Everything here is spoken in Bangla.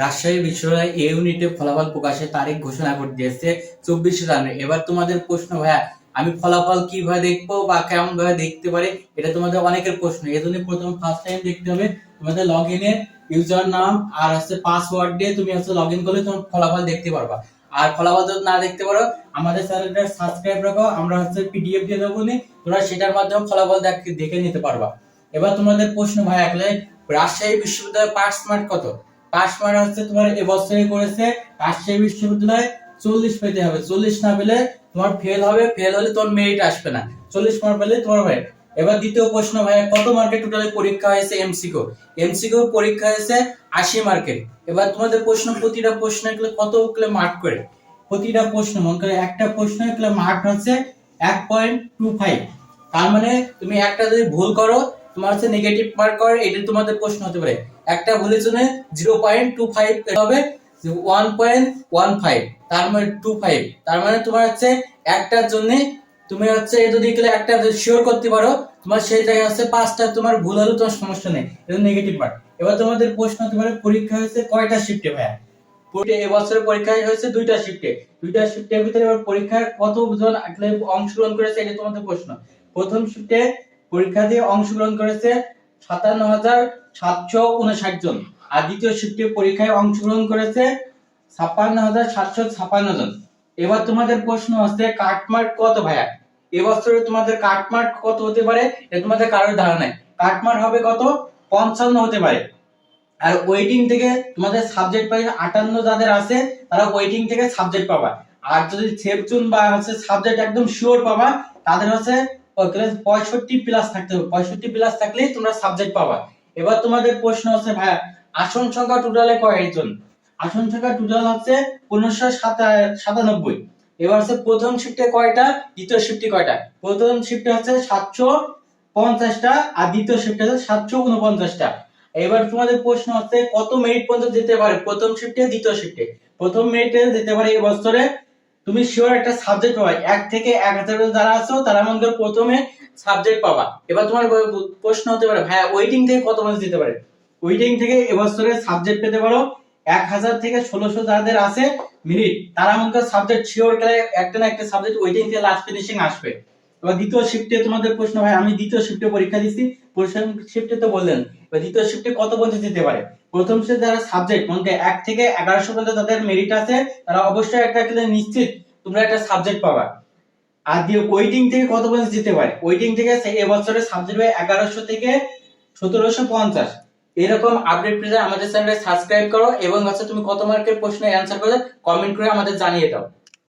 রাজশাহী বিশ্ববিদ্যালয় এ ইউনিটে ফলাফল প্রকাশের তারিখ ঘোষণা করে দিয়েছে 24 জানুয়ারি। এবার তোমাদের প্রশ্ন, ভাইয়া আমি ফলাফল কিভাবে দেখবো বা কেমন ভাবে দেখতে পারি, এটা তোমাদের অনেকের প্রশ্ন। এই জন্য প্রথম ফার্স্ট টাইম দেখতে হবে তোমাদের লগ ইনে ইউজার নাম আর পাসওয়ার্ড দিয়ে তুমি লগ ইন করলে তোমার ফলাফল দেখতে পারবা। আর ফলাফল যদি না দেখতে পারো আমাদের চ্যানেলটা সাবস্ক্রাইব রাখো, আমরা পিডিএফ দিয়ে দেবো, তোমরা সেটার মাধ্যমে ফলাফল দেখে নিতে পারবা। এবার তোমাদের প্রশ্ন, ভাই একলে রাজশাহী বিশ্ববিদ্যালয়ের পাস মার্ক কত? পাস মার্ক তোমার এবছরে করেছে রাজশাহী বিশ্ববিদ্যালয় 40 পেতে হবে। 40 না পেলে তোমার ফেল হবে, ফেল হলে তোমার মেরিট আসবে না। 40 মার্ক পেলে তোমার হয়। এবার দ্বিতীয় প্রশ্ন, ভাই কত মার্কের টোটালি পরীক্ষা হয়েছে? এমসিকিউ পরীক্ষা হয়েছে 80 মার্কের। এবার তোমাদের প্রশ্ন, প্রতিটা প্রশ্ন কত মার্ক করে? প্রতিটা প্রশ্ন মনে করে একটা প্রশ্ন মার্ক হচ্ছে 1.25। তার মানে তুমি একটা যদি ভুল করো তোমার নেগেটিভ মার্ক করে, এটা তোমাদের প্রশ্ন হতে পারে। একটা ভুলের জন্য 0.25 হবে, 1.15 তার মানে 25। তার মানে তোমার একটার জন্য তুমি যদি একটা শিওর করতে পারো তোমার সেই জায়গায় 5টা তোমার ভুল হলো তোমার সমস্যা নেই, এটা নেগেটিভ মার্ক। এবার তোমাদের প্রশ্ন হতে পারে পরীক্ষা হয়েছে কয়টা শিফটে? ভাইয়া এবছরের পরীক্ষা হয়েছে 2টা শিফটে। 2টা শিফটের ভিতরে এবার পরীক্ষার কতজন অংশগ্রহণ করেছে এটা তোমাদের প্রশ্ন। প্রথম শিফটে পরীক্ষা দিয়ে অংশগ্রহণ করেছে 57,759 জন। আর দ্বিতীয় শিফটে পরীক্ষায় অংশগ্রহণ করেছে 56,756 জন। এবার তোমাদের প্রশ্ন হচ্ছে কাটমার্ক কত? ভাইয়া এবছরে তোমাদের কাটমার্ক কত হতে পারে এটা তোমাদের কারোর ধারণা নাই। কাটমার্ক হবে কত? 55 হতে পারে। আর ওয়েটিং থেকে তোমাদের সাবজেক্ট পাই 58 যাদের আছে তারা ওয়েটিং থেকে সাবজেক্ট পাবা। আর যদি সেফ জোন বা সাবজেক্ট একদম শিওর পাবা তাদের 65 প্লাস থাকতে হবে। 65 প্লাস থাকলেই তোমরা সাবজেক্ট পাবা। এবার তোমাদের প্রশ্ন হচ্ছে, ভাইয়া আসন সংখ্যা টোটালে কয়জন? আসন সংখ্যা টোটাল হচ্ছে 1597। এবার প্রথম শিফটে কয়টা, দ্বিতীয় শিফটে কয়টা? প্রথম শিফটে হচ্ছে 750টা আর দ্বিতীয় শিফটে হচ্ছে 749টা। এবার তোমাদের প্রশ্ন হচ্ছে কত মেরিট পর্যন্ত যেতে পারে প্রথম শিফটে দ্বিতীয় শিফটে? প্রথম মেরিটে যেতে পারে এবছরে তুমি শিওর একটা সাবজেক্ট পাবা। 1 থেকে 1000 যারা আছো তারা মধ্যে প্রথমে সাবজেক্ট পাবা। এবার তোমার প্রশ্ন হতে পারে, ভাইয়া ওয়েটিং থেকে কত পর্যন্ত যেতে পারে? ওয়েটিং থেকে এবছরে সাবজেক্ট পেতে পারো 1000 থেকে 1600 যাদের আছে মিনিট তারা মধ্যে সাবজেক্ট শিওর করে একটা না একটা সাবজেক্ট ওয়েটিং থেকে লাস্ট ফিনিশিং আসবে। এবার দ্বিতীয় শিফটে তোমাদের প্রশ্ন, ভাই আমি দ্বিতীয় শিফটে পরীক্ষা দিছি, প্রথম শিফটে তো বললেন, এবার দ্বিতীয় শিফটে কত পর্যন্ত যেতে পারে? প্রথম শিফটে যারা সাবজেক্ট মধ্যে 1 থেকে 1100 পর্যন্ত যাদের মেরিট আছে তারা অবশ্যই একটা নিশ্চিত তোমরা একটা সাবজেক্ট পাবা। আর দিয়ে ওয়েটিং থেকে কত পর্যন্ত যেতে পারে? ওয়েটিং থেকে এবছরে সাবজেক্ট হয় 1100 থেকে 1750। এরকম আপডেট পেতে আমাদের চ্যানেলটা সাবস্ক্রাইব করো এবং তুমি কত মার্কের প্রশ্নের অ্যানসার করলে কমেন্ট করে আমাদের জানিয়ে দাও।